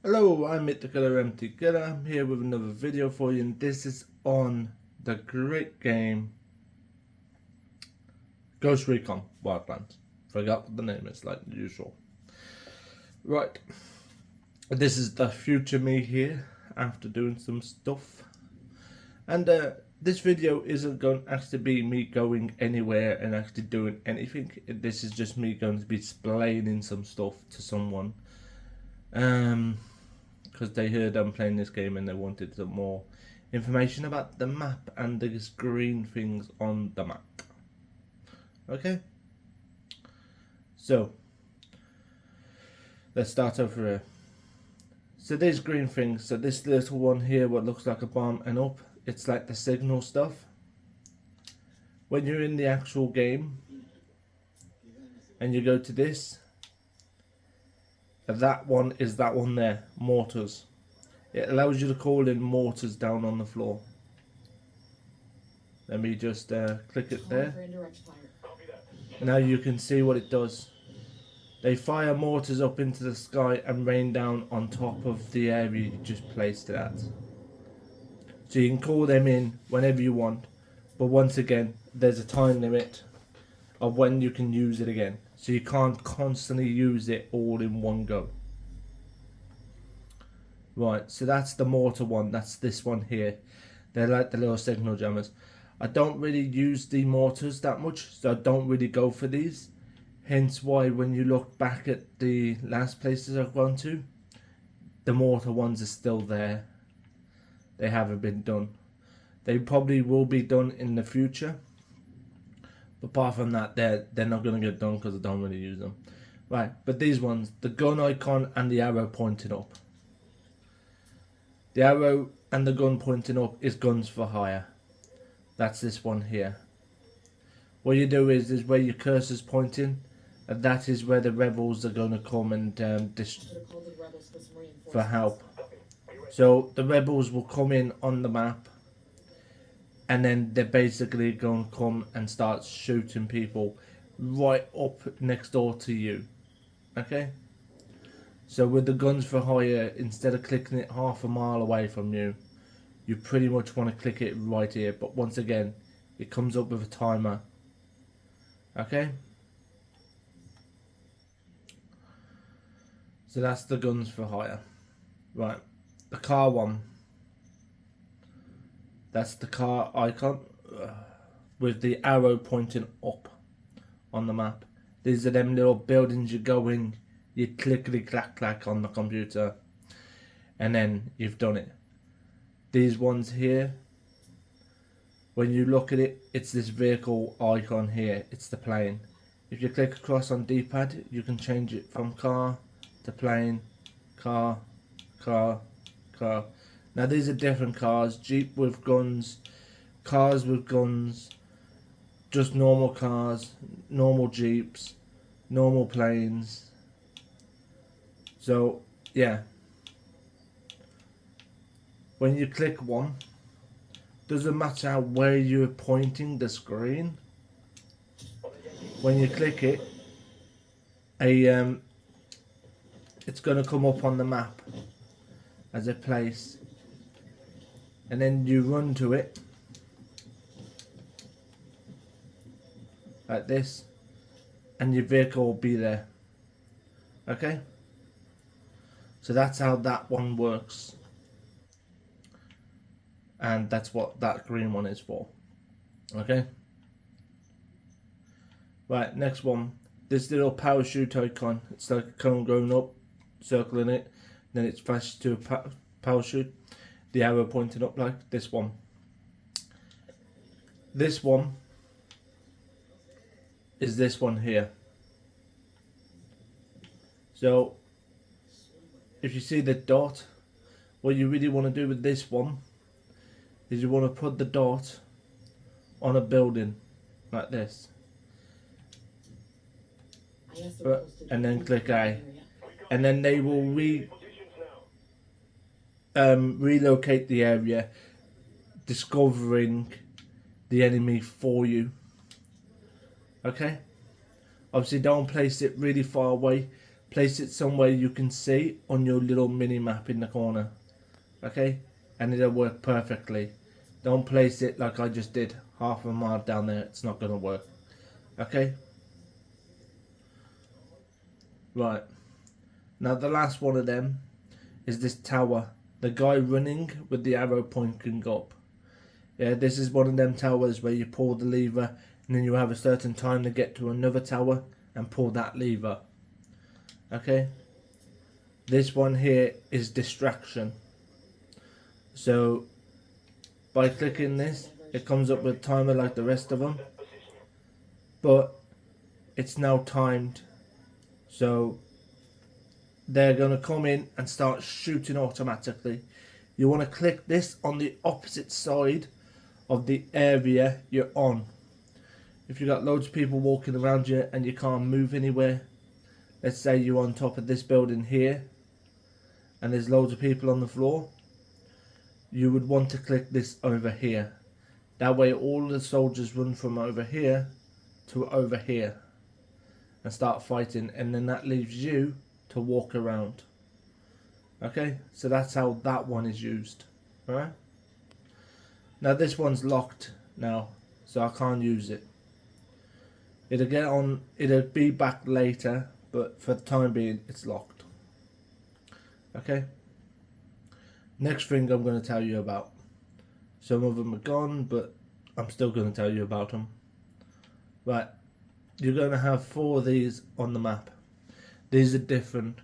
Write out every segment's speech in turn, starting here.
Hello, I'm Mythical Empty Killer. I'm here with another video for you, and this is on the great game Ghost Recon Wildlands. Forgot what the name is, like usual. Right, this is the future me here after doing some stuff, and this video isn't going to actually be me going anywhere and actually doing anything. This is just me going to be explaining some stuff to someone. Because they heard I'm playing this game and they wanted some more information about the map and the green things on the map. Okay, so let's start over here. So these green things, so this little one here, what looks like a bomb and up, it's like the signal stuff. When you're in the actual game and you go to this, that one is that one there, mortars. It allows you to call in mortars down on the floor. Let me just click it there. Now you can see what it does. They fire mortars up into the sky and rain down on top of the area you just placed it at. So you can call them in whenever you want, but once again there's a time limit of when you can use it again. So you can't constantly use it all in one go. Right, so that's the mortar one. That's this one here. They're like the little signal jammers. I don't really use the mortars that much, so I don't really go for these. Hence why when you look back at the last places I've gone to, the mortar ones are still there. They haven't been done. They probably will be done in the future. Apart from that, they're not going to get done because I don't really use them. Right, but these ones, the gun icon and the arrow pointing up. The arrow and the gun pointing up is guns for hire. That's this one here. What you do is where your cursor's pointing, and that is where the rebels are going to come and for help. So the rebels will come in on the map, and then they're basically going to come and start shooting people right up next door to you. Okay? So with the guns for hire, instead of clicking it half a mile away from you, you pretty much want to click it right here. But once again, it comes up with a timer. Okay? So that's the guns for hire. Right. The car one. That's the car icon with the arrow pointing up on the map. These are them little buildings you go in, you clickety clack clack on the computer, and then you've done it. These ones here, when you look at it, it's this vehicle icon here, it's the plane. If you click across on D-pad, you can change it from car to plane, car, car, car. Now these are different cars, Jeep with guns, cars with guns, just normal cars, normal Jeeps, normal planes. So yeah, when you click one, doesn't matter where you're pointing the screen, when you click it, it's going to come up on the map as a place. And then you run to it like this, and your vehicle will be there. Okay, so that's how that one works, and that's what that green one is for. Okay, right, next one, this little parachute icon. It's like a cone going up, circling it, then it's flashed to a parachute. The arrow pointing up like this one. This one is this one here. So if you see the dot, what you really want to do with this one is you want to put the dot on a building like this, and then click A, and then they will relocate the area, discovering the enemy for you. Okay, obviously don't place it really far away, place it somewhere you can see on your little mini map in the corner. Okay, and it'll work perfectly. Don't place it like I just did, half a mile down there. It's not going to work. Okay, right. Now the last one of them is this tower. The guy running with the arrow pointing up. Yeah, this is one of them towers where you pull the lever and then you have a certain time to get to another tower and pull that lever. Okay, this one here is distraction. So by clicking this, it comes up with a timer like the rest of them, but it's now timed. So they're going to come in and start shooting automatically. You want to click this on the opposite side of the area you're on. If you've got loads of people walking around you and you can't move anywhere, let's say you're on top of this building here and there's loads of people on the floor, you would want to click this over here. That way all the soldiers run from over here to over here and start fighting, and then that leaves you to walk around. Okay, so that's how that one is used. Alright, now this one's locked now, so I can't use it. It'll be back later, but for the time being it's locked. Okay, next thing I'm going to tell you about. Some of them are gone, but I'm still going to tell you about them. Right, you're going to have 4 of these on the map. These are different.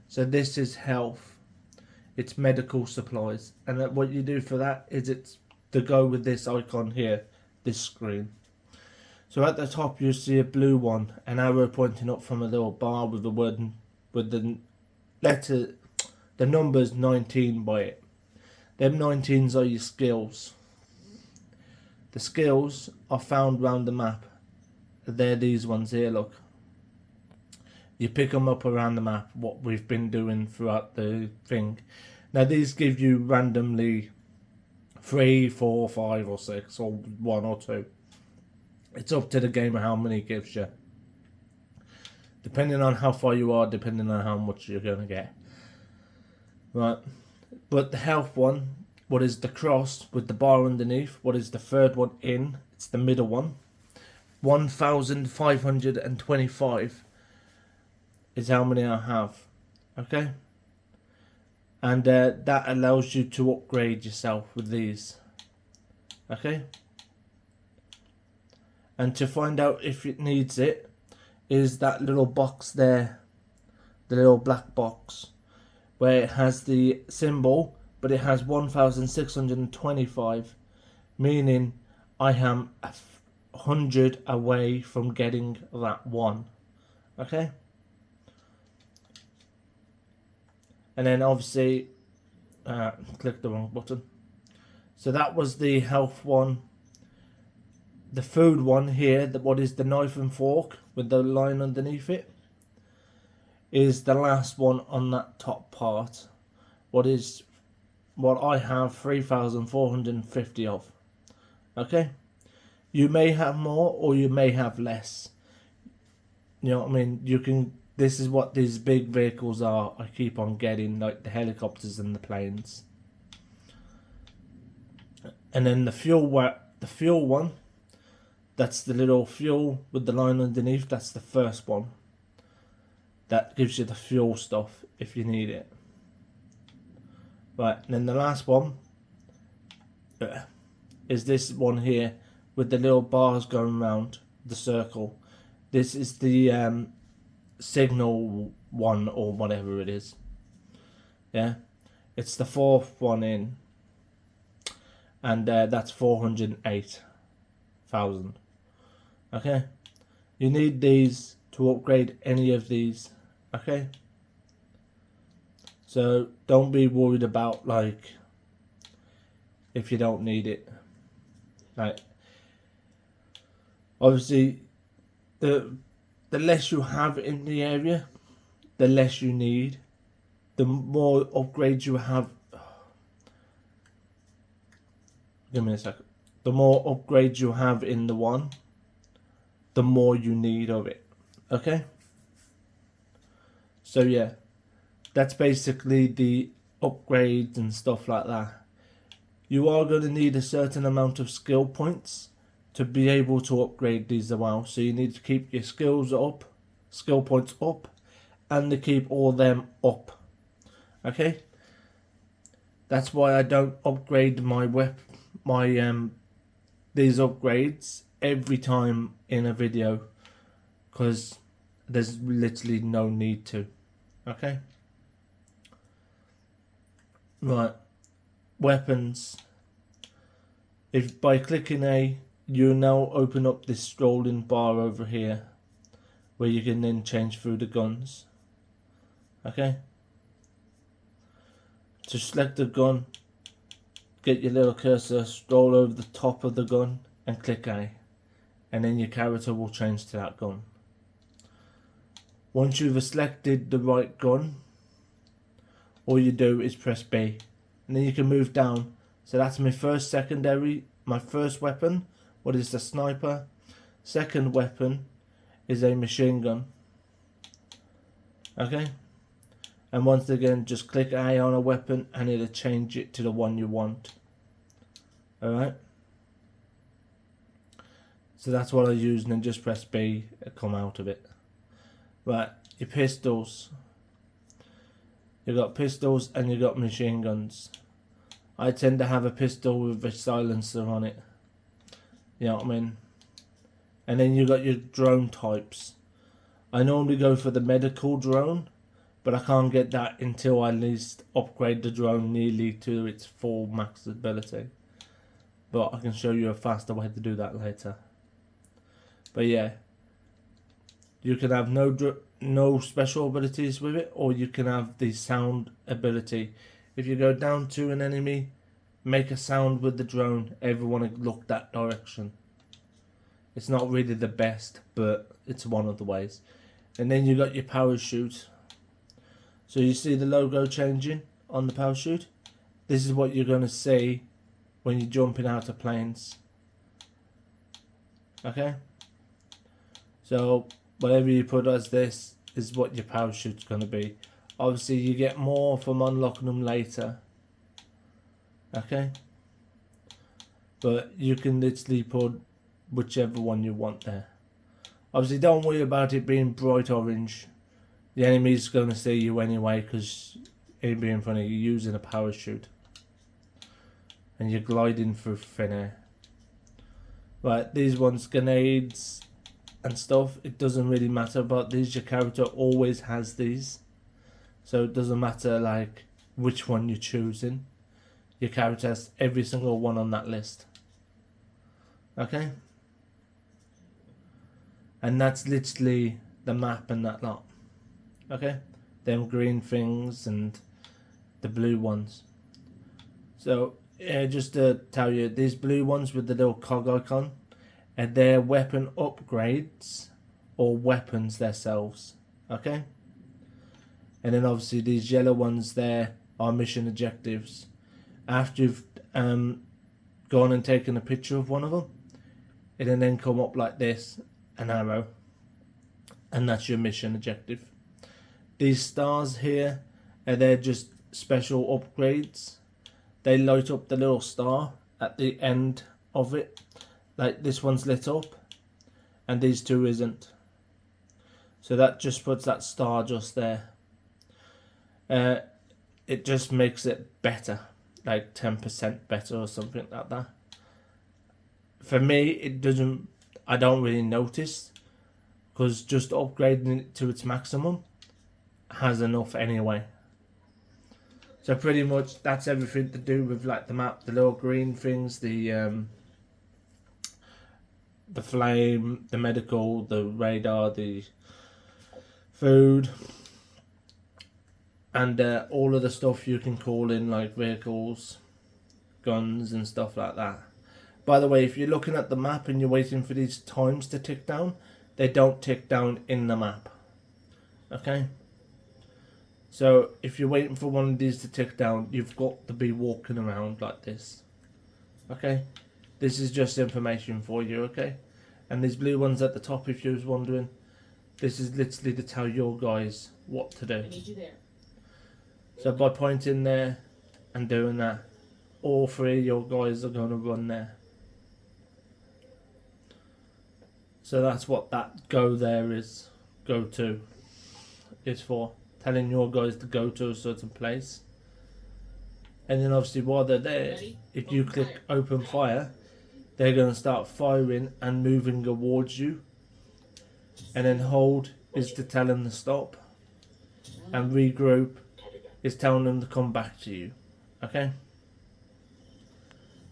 So this is health, it's medical supplies, and what you do for that is it's to go with this icon here, this screen. So at the top you see a blue one, an arrow pointing up from a little bar with the word, with the letter, the numbers 19 by it. Them 19s are your skills. The skills are found around the map. They're these ones here, look. You pick them up around the map, what we've been doing throughout the thing. Now these give you randomly 3, 4, 5 or 6 or 1 or 2. It's up to the gamer how many it gives you. Depending on how far you are, depending on how much you're going to get. Right, but the health one, what is the cross with the bar underneath, what is the third one in, it's the middle one. 1,525 is how many I have. Okay, and that allows you to upgrade yourself with these. Okay, and to find out if it needs it is that little box there, the little black box where it has the symbol, but it has 1,625, meaning I am 100 away from getting that one. Okay, and then obviously click the wrong button. So that was the health one. The food one here, what is the knife and fork with the line underneath it, is the last one on that top part. What I have 3,450 of. Okay, you may have more or you may have less. You know what I mean? You can. This is what these big vehicles are. I keep on getting, like the helicopters and the planes. And then the fuel one, that's the little fuel with the line underneath. That's the first one. That gives you the fuel stuff if you need it. Right, and then the last one is this one here with the little bars going around the circle. This is the signal one or whatever it is. Yeah, it's the 4th one in, and that's 408,000. Okay, you need these to upgrade any of these. Okay, so don't be worried about like if you don't need it. Like obviously the less you have in the area, the less you need. The more upgrades you have, give me a second. The more upgrades you have in the one, the more you need of it. Okay, So yeah, that's basically the upgrades and stuff like that. You are going to need a certain amount of skill points to be able to upgrade these as well. So you need to keep your skill points up, and to keep all them up. Okay, that's why I don't upgrade my these upgrades every time in a video, because there's literally no need to. Okay, right, weapons. If by clicking A, you now open up this scrolling bar over here, where you can then change through the guns. Okay, to select the gun, get your little cursor, scroll over the top of the gun and click A, and then your character will change to that gun. Once you've selected the right gun, all you do is press B, and then you can move down. So that's my first weapon, what is the sniper. Second weapon is a machine gun. Okay, and once again just click A on a weapon and it'll change it to the one you want. Alright, so that's what I use, and then just press B and come out of it. Right, your pistols. You got pistols and you got machine guns. I tend to have a pistol with a silencer on it. You know what I mean? And then you got your drone types. I normally go for the medical drone, but I can't get that until I at least upgrade the drone nearly to its full max ability. But I can show you a faster way to do that later. But yeah, you can have no special abilities with it, or you can have the sound ability. If you go down to an enemy, make a sound with the drone, everyone will look that direction. It's not really the best, but it's one of the ways. And then you got your parachute. So you see the logo changing on the parachute? This is what you're going to see when you're jumping out of planes. Okay? So whatever you put as this is what your parachute's going to be. Obviously you get more from unlocking them later. Okay? But you can literally put whichever one you want there. Obviously don't worry about it being bright orange. The enemy's going to see you anyway, because it'll be in front of you using a parachute. And you're gliding through thin air. Right, these ones, grenades and stuff, it doesn't really matter about these. Your character always has these. So it doesn't matter like which one you're choosing. Your character has every single one on that list. Okay? And that's literally the map and that lot. Okay? Them green things and the blue ones. So just to tell you, these blue ones with the little cog icon, and they're weapon upgrades or weapons themselves. Okay? And then obviously these yellow ones there are mission objectives. After you've gone and taken a picture of one of them, it'll then come up like this, an arrow, and that's your mission objective. These stars here, they're just special upgrades. They light up the little star at the end of it, like this one's lit up and these two isn't, so that just puts that star just there. It just makes it better, like 10% better or something like that. For me, it doesn't, I don't really notice, because just upgrading it to its maximum has enough anyway. So pretty much that's everything to do with like the map, the little green things, the flame, the medical, the radar, the food, and all of the stuff you can call in, like vehicles, guns and stuff like that. By the way, if you're looking at the map and you're waiting for these times to tick down, they don't tick down in the map. Okay? So if you're waiting for one of these to tick down, you've got to be walking around like this. Okay? This is just information for you, okay? And these blue ones at the top, if you was wondering, This is literally to tell your guys what to do. I need you there. So by pointing there and doing that, all three of your guys are going to run there. So that's what that go there is. Go to is for. Telling your guys to go to a certain place. And then obviously while they're there, if you click open fire, they're going to start firing and moving towards you. And then hold is to tell them to stop. And regroup is telling them to come back to you. Okay?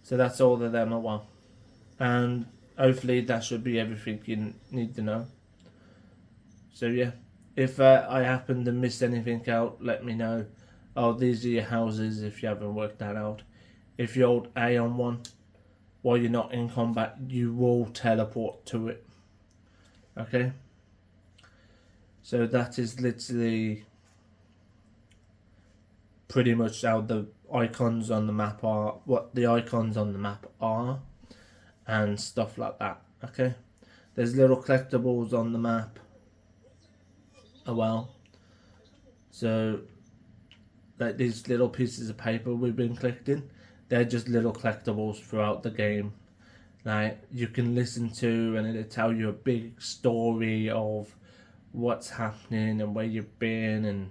So that's all of them at one. And hopefully that should be everything you need to know. So yeah, if I happen to miss anything out, let me know. Oh, these are your houses if you haven't worked that out. If you hold A on one while you're not in combat, you will teleport to it. Okay? So that is literally pretty much how the icons on the map are, what the icons on the map are, and stuff like that. Okay? There's little collectibles on the map as well. So like these little pieces of paper we've been collecting, they're just little collectibles throughout the game. Like you can listen to, and it'll tell you a big story of what's happening and where you've been, and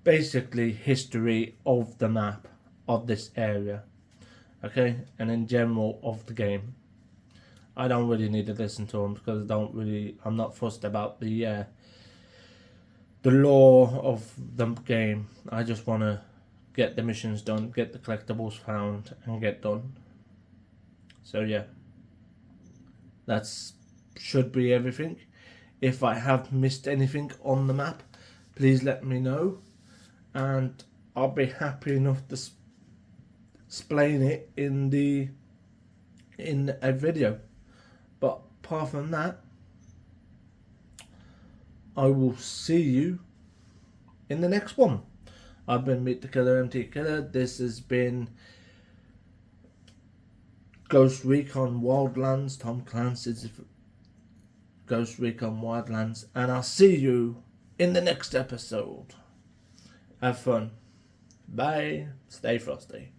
basically history of the map of this area. Okay, and in general of the game. I don't really need to listen to them because I'm not fussed about the lore of the game. I just want to get the missions done, get the collectibles found, and get done. So yeah, that's should be everything. If I have missed anything on the map, please let me know, and I'll be happy enough to explain it in a video. But apart from that, I will see you in the next one. I've been Meet the Killer, MT Killer. This has been Ghost Recon Wildlands, Tom Clancy's Ghost Recon Wildlands, and I'll see you in the next episode. Have fun. Bye. Stay frosty.